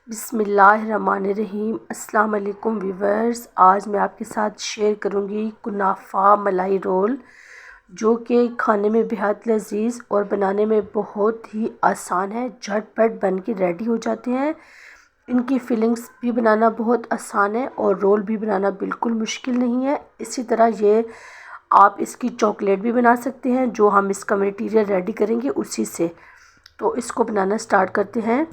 बिस्मिल्लाहिर्रहमानिर्रहीम। अस्सलाम वालेकुम व्यूवर्स। आज मैं आपके साथ शेयर करूंगी कुनाफा मलाई रोल, जो कि खाने में बेहद लजीज और बनाने में बहुत ही आसान है। झटपट बन के रेडी हो जाते हैं। इनकी फिलिंग्स भी बनाना बहुत आसान है और रोल भी बनाना बिल्कुल मुश्किल नहीं है। इसी तरह ये आप इसकी चॉकलेट भी बना सकते हैं, जो हम इसका मटेरियल रेडी करेंगे उसी से। तो इसको बनाना स्टार्ट करते हैं।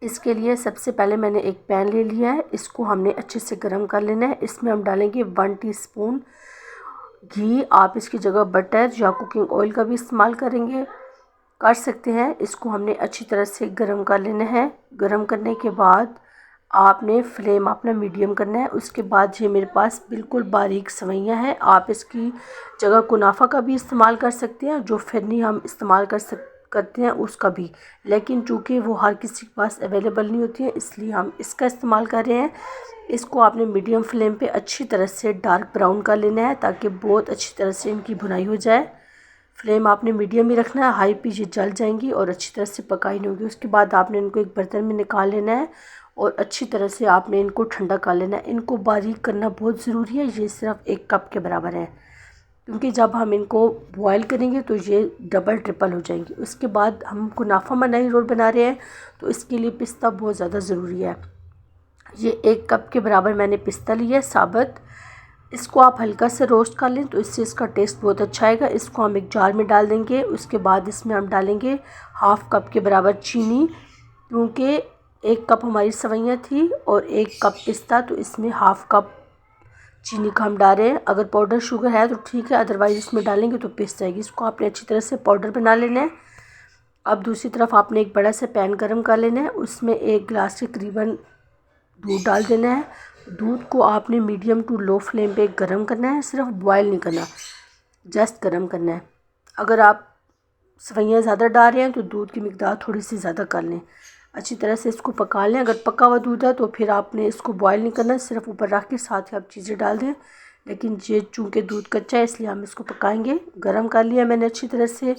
इसके लिए सबसे पहले मैंने एक पैन ले लिया है, इसको हमने अच्छे से गर्म कर लेना है। इसमें हम डालेंगे 1 टीस्पून घी। आप इसकी जगह बटर या कुकिंग ऑयल का भी इस्तेमाल कर सकते हैं। इसको हमने अच्छी तरह से गर्म कर लेना है। गर्म करने के बाद आपने फ्लेम अपना मीडियम करना है। उसके बाद ये मेरे पास बिल्कुल बारीक सवैयाँ हैं। आप इसकी जगह कुनाफा का भी इस्तेमाल कर सकते हैं, जो फिरनी हम इस्तेमाल करते हैं उसका भी, लेकिन चूँकि वो हर किसी के पास अवेलेबल नहीं होती है, इसलिए हम इसका इस्तेमाल कर रहे हैं। इसको आपने मीडियम फ्लेम पे अच्छी तरह से डार्क ब्राउन कर लेना है, ताकि बहुत अच्छी तरह से इनकी भुनाई हो जाए। फ्लेम आपने मीडियम ही रखना है, हाई पे ये जल जाएंगी और अच्छी तरह से पकाई नहीं होगी। उसके बाद आपने इनको एक बर्तन में निकाल लेना है और अच्छी तरह से आपने इनको ठंडा कर लेना है। इनको बारीक करना बहुत ज़रूरी है। ये सिर्फ 1 कप के बराबर है, क्योंकि जब हम इनको बॉयल करेंगे तो ये डबल ट्रिपल हो जाएंगी। उसके बाद हम कुनाफा मलाई रोल बना रहे हैं, तो इसके लिए पिस्ता बहुत ज़्यादा ज़रूरी है। ये 1 कप के बराबर मैंने पिस्ता लिया है साबुत। इसको आप हल्का से रोस्ट कर लें तो इससे इसका टेस्ट बहुत अच्छा आएगा। इसको हम एक जार में डाल देंगे। उसके बाद इसमें हम डालेंगे 1/2 कप के बराबर चीनी, क्योंकि 1 कप हमारी सवैयाँ थी और 1 कप पिस्ता, तो इसमें 1/2 कप चीनी का हम डाल रहे हैं। अगर पाउडर शुगर है तो ठीक है, अदरवाइज़ इसमें डालेंगे तो पिस जाएगी। इसको आपने अच्छी तरह से पाउडर बना लेना है। अब दूसरी तरफ आपने एक बड़ा सा पैन गरम कर लेना है। उसमें 1 गिलास के करीबन दूध डाल देना है। दूध को आपने मीडियम टू लो फ्लेम पे गरम करना है, सिर्फ बॉयल नहीं करना, जस्ट गरम करना है। अगर आप सवैयाँ ज़्यादा डाल रहे हैं तो दूध की मिकदार थोड़ी सी ज़्यादा कर लें। अच्छी तरह से इसको पका लें। अगर पका हुआ दूध है तो फिर आपने इसको बॉयल नहीं करना, सिर्फ ऊपर रख के साथ ही आप चीज़ें डाल दें। लेकिन ये चूँकि दूध कच्चा है, इसलिए हम इसको पकाएंगे। गरम कर लिया मैंने अच्छी तरह से।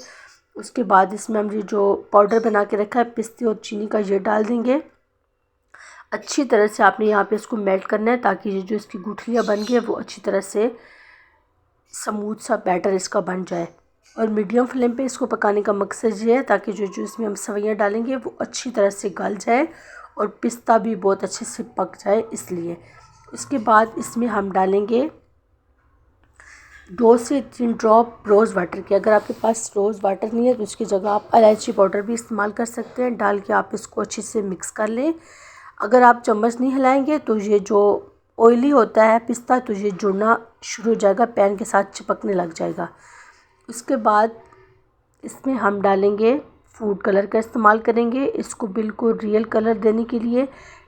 उसके बाद इसमें हम ये जो पाउडर बना के रखा है पिस्ते और चीनी का, ये डाल देंगे। अच्छी तरह से आपने यहाँ पे इसको मेल्ट करना है, ताकि ये जो इसकी गुठलियाँ बन गई है वो अच्छी तरह से स्मूथ सा बैटर इसका बन जाए। और मीडियम फ्लेम पे इसको पकाने का मकसद ये है ताकि जो इसमें हम सवैयाँ डालेंगे वो अच्छी तरह से गल जाए और पिस्ता भी बहुत अच्छे से पक जाए, इसलिए। इसके बाद इसमें हम डालेंगे 2 से 3 ड्रॉप रोज़ वाटर के। अगर आपके पास रोज़ वाटर नहीं है तो उसकी जगह आप इलायची पाउडर भी इस्तेमाल कर सकते हैं। डाल के आप इसको अच्छे से मिक्स कर लें। अगर आप चम्मच नहीं हिलाएंगे तो ये जो ऑयली होता है पिस्ता, तो ये जुड़ना शुरू हो जाएगा, पैन के साथ चिपकने लग जाएगा। उसके बाद इसमें हम डालेंगे फूड कलर का इस्तेमाल करेंगे, इसको बिल्कुल रियल कलर देने के लिए।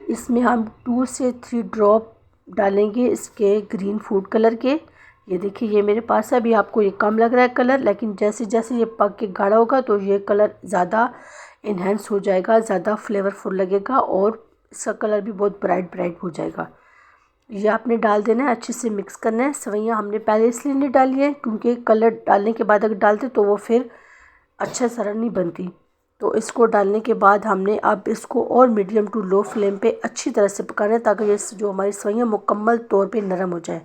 इसमें हम 2 से 3 ड्रॉप डालेंगे इसके ग्रीन फूड कलर के। ये देखिए, ये मेरे पास है। अभी आपको ये कम लग रहा है कलर, लेकिन जैसे जैसे ये पक के गाढ़ा होगा तो ये कलर ज़्यादा इन्हेंस हो जाएगा, ज़्यादा फ्लेवरफुल लगेगा और इसका कलर भी बहुत ब्राइट ब्राइट हो जाएगा। ये आपने डाल देना है, अच्छे से मिक्स करना है। सवैयाँ हमने पहले इसलिए नहीं डाली है क्योंकि कलर डालने के बाद अगर डालते तो वो फिर अच्छा सरल नहीं बनती। तो इसको डालने के बाद हमने अब इसको और मीडियम टू लो फ्लेम पे अच्छी तरह से पकाना है, ताकि ये जो हमारी सवैयाँ मुकम्मल तौर पे नरम हो जाए।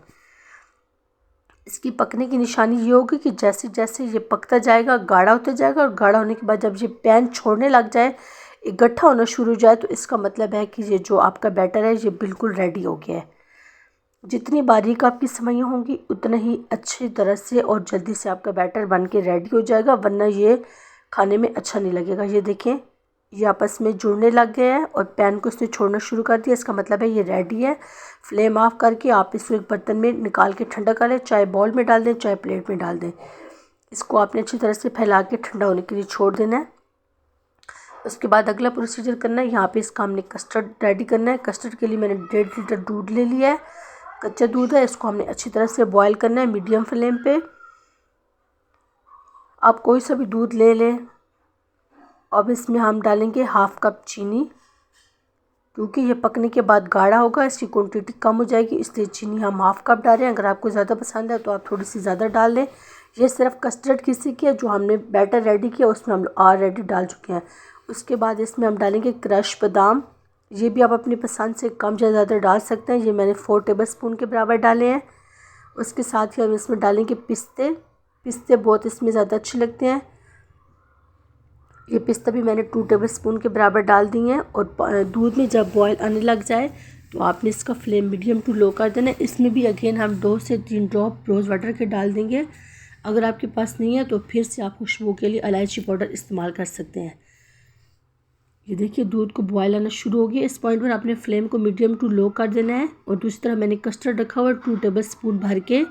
इसकी पकने की निशानी ये होगी कि जैसे जैसे ये पकता जाएगा गाढ़ा होता जाएगा, और गाढ़ा होने के बाद जब ये पैन छोड़ने लग जाए, इकट्ठा होना शुरू हो जाए, तो इसका मतलब है कि ये जो आपका बैटर है ये बिल्कुल रेडी हो गया है। जितनी बारीक आपकी सवैयाँ होंगी उतना ही अच्छी तरह से और जल्दी से आपका बैटर बन के रेडी हो जाएगा, वरना ये खाने में अच्छा नहीं लगेगा। ये देखें, ये आपस में जुड़ने लग गए हैं और पैन को इसने छोड़ना शुरू कर दिया, इसका मतलब है ये रेडी है। फ्लेम ऑफ करके आप इसको एक बर्तन में निकाल के ठंडा कर लें, चाहे बाउल में डाल दें चाहे प्लेट में डाल दें। इसको आपने अच्छी तरह से फैला के ठंडा होने के लिए छोड़ देना है। उसके बाद अगला प्रोसीजर करना है, यहाँ पे इसका हमने कस्टर्ड रेडी करना है। कस्टर्ड के लिए मैंने 1.5 लीटर दूध ले लिया है, कच्चा दूध है। इसको हमने अच्छी तरह से बॉयल करना है मीडियम फ्लेम पे। आप कोई सा भी दूध ले लें। अब इसमें हम डालेंगे 1/2 कप चीनी, क्योंकि ये पकने के बाद गाढ़ा होगा, इसकी क्वांटिटी कम हो जाएगी, इसलिए चीनी हम 1/2 कप डाल रहे हैं। अगर आपको ज़्यादा पसंद है तो आप थोड़ी सी ज़्यादा डाल दें। ये सिर्फ कस्टर्ड किसी की है, जो हमने बैटर रेडी किया उसमें हम ऑलरेडी डाल चुके हैं। उसके बाद इसमें हम डालेंगे क्रश बादाम। ये भी आप अपनी पसंद से कम या ज़्यादा डाल सकते हैं। ये मैंने 4 टेबलस्पून के बराबर डाले हैं। उसके साथ ही हम इसमें डालेंगे पिस्ते। पिस्ते बहुत इसमें ज़्यादा अच्छे लगते हैं। ये पिस्ता भी मैंने 2 टेबलस्पून के बराबर डाल दिए हैं। और दूध में जब बॉयल आने लग जाए तो आपने इसका फ्लेम मीडियम टू लो कर देना है। इसमें भी अगेन हम 2 से 3 ड्रॉप रोज़ वाटर के डाल देंगे। अगर आपके पास नहीं है तो फिर से आप खुशबू के लिए इलायची पाउडर इस्तेमाल कर सकते हैं। ये देखिए दूध को बॉयल आना शुरू हो गया। इस पॉइंट पर आपने फ्लेम को मीडियम टू लो कर देना है। और दूसरी तरफ मैंने कस्टर्ड रखा हुआ 2 टेबलस्पून भर के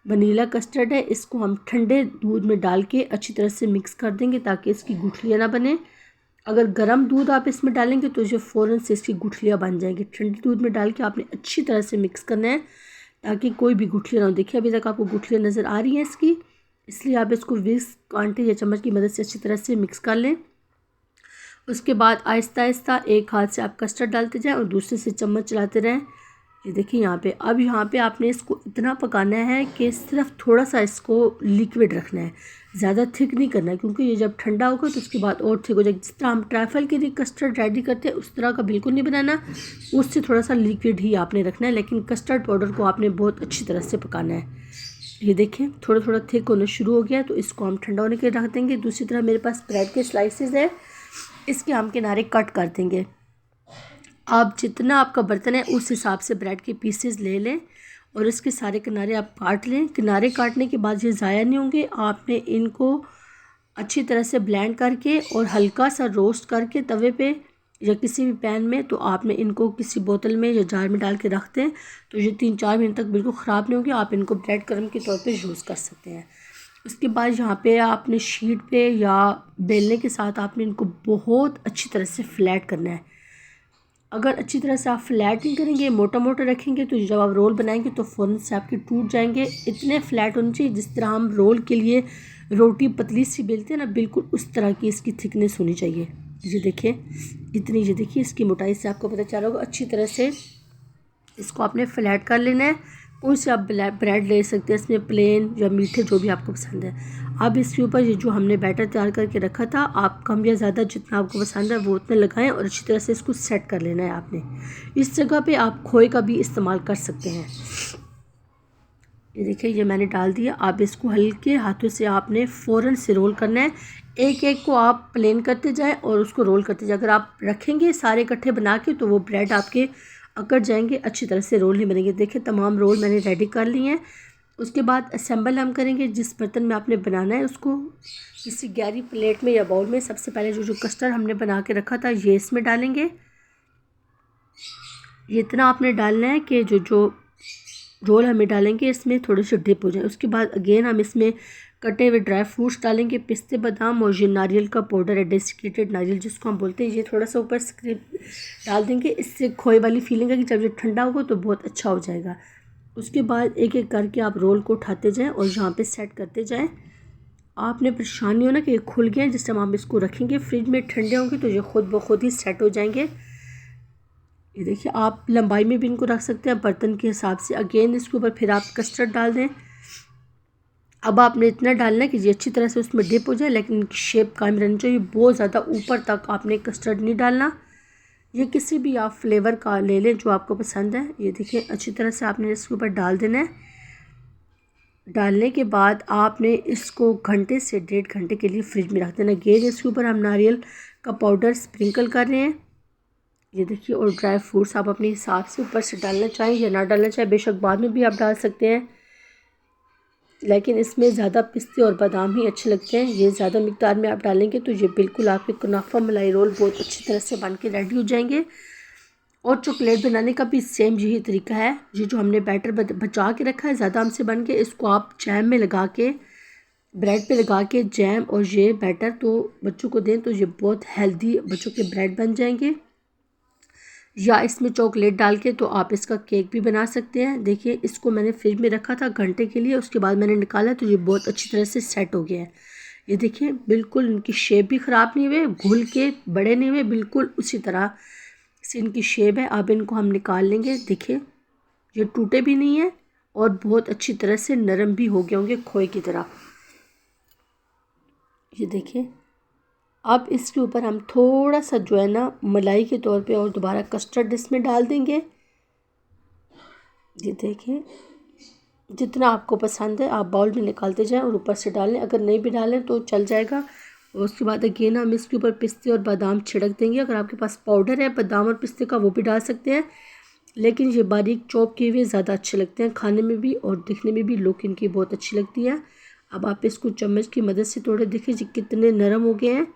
वनीला कस्टर्ड है। इसको हम ठंडे दूध में डाल के अच्छी तरह से मिक्स कर देंगे ताकि इसकी गुठलियाँ ना बने। अगर गर्म दूध आप इसमें डालेंगे तो जो फ़ौरन से इसकी गुठलियाँ बन जाएंगी। ठंडे दूध में डाल के आपने अच्छी तरह से मिक्स करना है ताकि कोई भी गुठलियाँ ना हो। देखिए अभी तक आपको गुठलियाँ नज़र आ रही हैं इसकी, इसलिए आप इसको विस्क कांटे या चम्मच की मदद से अच्छी तरह से मिक्स कर लें। उसके बाद आहिस्ता आहिस्ता एक हाथ से आप कस्टर्ड डालते जाएं और दूसरे से चम्मच चलाते रहें। ये देखिए यहाँ पे आपने इसको इतना पकाना है कि सिर्फ थोड़ा सा इसको लिक्विड रखना है, ज़्यादा थिक नहीं करना है, क्योंकि ये जब ठंडा होगा तो उसके बाद और थिक हो जाएगा। जिस तरह हम ट्रैफल के लिए कस्टर्ड रेडी करते हैं उस तरह का बिल्कुल नहीं बनाना, उससे थोड़ा सा लिक्विड ही आपने रखना है। लेकिन कस्टर्ड पाउडर को आपने बहुत अच्छी तरह से पकाना है। ये देखें थोड़ा थोड़ा थिक होना शुरू हो गया तो इसको हम ठंडा होने के लिए रख देंगे। दूसरी तरफ मेरे पास ब्रेड के स्लाइसेस है, इसके हम किनारे कट कर देंगे। आप जितना आपका बर्तन है उस हिसाब से ब्रेड के पीसेस ले लें और इसके सारे किनारे आप काट लें। किनारे काटने के बाद ये ज़ाया नहीं होंगे। आपने इनको अच्छी तरह से ब्लेंड करके और हल्का सा रोस्ट करके तवे पे या किसी भी पैन में, तो आपने इनको किसी बोतल में या जार में डाल के रख दें तो ये 3-4 महीने तक बिल्कुल ख़राब नहीं होंगे। आप इनको ब्रेड क्रम्ब के तौर पे यूज़ कर सकते हैं। उसके बाद यहाँ पे आपने शीट पे या बेलने के साथ आपने इनको बहुत अच्छी तरह से फ्लैट करना है। अगर अच्छी तरह से आप फ्लैट नहीं करेंगे, मोटा मोटा रखेंगे, तो जब आप रोल बनाएंगे तो फ़ौरन से आपके टूट जाएंगे। इतने फ्लैट होने चाहिए जिस तरह हम रोल के लिए रोटी पतली सी बेलते हैं ना, बिल्कुल उस तरह की इसकी थिकनेस होनी चाहिए। ये देखें इतनी, ये देखिए इसकी मोटाई से आपको पता चला होगा। अच्छी तरह से इसको आपने फ्लैट कर लेना है। कोई से आप ब्रेड ले सकते हैं इसमें, प्लेन या मीठे जो भी आपको पसंद है। अब इसके ऊपर ये जो हमने बैटर तैयार करके रखा था, आप कम या ज़्यादा जितना आपको पसंद है वो उतना लगाएं और अच्छी तरह से इसको सेट कर लेना है आपने। इस जगह पे आप खोए का भी इस्तेमाल कर सकते हैं। ये देखिए ये मैंने डाल दिया। आप इसको हल्के हाथों से आपने फ़ौरन से रोल करना है। एक एक को आप प्लेन करते जाएं और उसको रोल करते जाएं। अगर आप रखेंगे सारे इकट्ठे बना के तो वो ब्रेड आपके अकड़ जाएंगे, अच्छी तरह से रोल नहीं बनेंगे। देखिए तमाम रोल मैंने रेडी कर लिए हैं। उसके बाद असेंबल हम करेंगे। जिस बर्तन में आपने बनाना है उसको किसी गहरी प्लेट में या बाउल में सबसे पहले जो कस्टर्ड हमने बना के रखा था ये इसमें डालेंगे। ये इतना आपने डालना है कि जो रोल हमें डालेंगे इसमें थोड़े से डिप हो जाए। उसके बाद अगेन हम इसमें कटे हुए ड्राई फ्रूट्स डालेंगे, पिस्ते, बादाम और ये नारियल का पाउडर है, डेसिकेटेड नारियल जिसको हम बोलते हैं, ये थोड़ा सा ऊपर से डाल देंगे। इससे खोए वाली फीलिंग है कि जब ये ठंडा होगा तो बहुत अच्छा हो जाएगा। उसके बाद एक एक करके आप रोल को उठाते जाएं और यहाँ पे सेट करते जाएं। आपने परेशानी हो ना कि ये खुल गए। जिस टाइम आप इसको रखेंगे फ्रिज में ठंडे होंगे तो ये खुद ब खुद ही सेट हो जाएंगे। ये देखिए आप लंबाई में भी इनको रख सकते हैं बर्तन के हिसाब से। अगेन इसके ऊपर फिर आप कस्टर्ड डाल दें। अब आपने इतना डालना है कि ये अच्छी तरह से उसमें डिप हो जाए, लेकिन इनकी शेप कायम रहनी चाहिए। बहुत ज़्यादा ऊपर तक आपने कस्टर्ड नहीं डालना। ये किसी भी आप फ्लेवर का ले लें जो आपको पसंद है। ये देखिए अच्छी तरह से आपने इसके ऊपर डाल देना है। डालने के बाद आपने इसको घंटे से 1.5 घंटे के लिए फ्रिज में रख देना। अगेन इसके ऊपर हम नारियल का पाउडर स्प्रिंकल कर रहे हैं। ये देखिए और ड्राई फ्रूट्स आप अपने हिसाब से ऊपर से डालना चाहें या ना डालना चाहें, बेशक बाद में भी आप डाल सकते हैं, लेकिन इसमें ज़्यादा पिस्ते और बादाम ही अच्छे लगते हैं। ये ज़्यादा मिकदार में आप डालेंगे तो ये बिल्कुल आपके कुनाफा मलाई रोल बहुत अच्छी तरह से बन के रेडी हो जाएंगे। और चॉकलेट बनाने का भी सेम यही तरीका है। ये जो हमने बैटर बचा के रखा है ज़्यादा हमसे बन के, इसको आप जैम में लगा के, ब्रेड पे लगा के जैम और ये बैटर तो बच्चों को दें तो ये बहुत हेल्दी बच्चों के ब्रेड बन जाएंगे। या इसमें चॉकलेट डाल के तो आप इसका केक भी बना सकते हैं। देखिए इसको मैंने फ्रिज में रखा था घंटे के लिए, उसके बाद मैंने निकाला तो ये बहुत अच्छी तरह से सेट हो गया है। ये देखिए बिल्कुल इनकी शेप भी ख़राब नहीं हुए, घुल के बड़े नहीं हुए, बिल्कुल उसी तरह से इनकी शेप है। अब इनको हम निकाल लेंगे। देखिए ये टूटे भी नहीं है और बहुत अच्छी तरह से नरम भी हो गए होंगे खोए की तरह। ये देखिए अब इसके ऊपर हम थोड़ा सा जो है ना मलाई के तौर पे और दोबारा कस्टर्ड इसमें डाल देंगे। ये देखिए, जितना आपको पसंद है आप बाउल में निकालते जाएं और ऊपर से डालें, अगर नहीं भी डालें तो चल जाएगा। और उसके बाद अगेन हम इसके ऊपर पिस्ते और बादाम छिड़क देंगे। अगर आपके पास पाउडर है बादाम और पिस्ते का वो भी डाल सकते हैं, लेकिन ये बारीक चॉप किए हुए ज़्यादा अच्छे लगते हैं खाने में भी और दिखने में भी लुक इनकी बहुत अच्छी लगती है। अब आप इसको चम्मच की मदद से थोड़े देखिए जी कितने नरम हो गए हैं।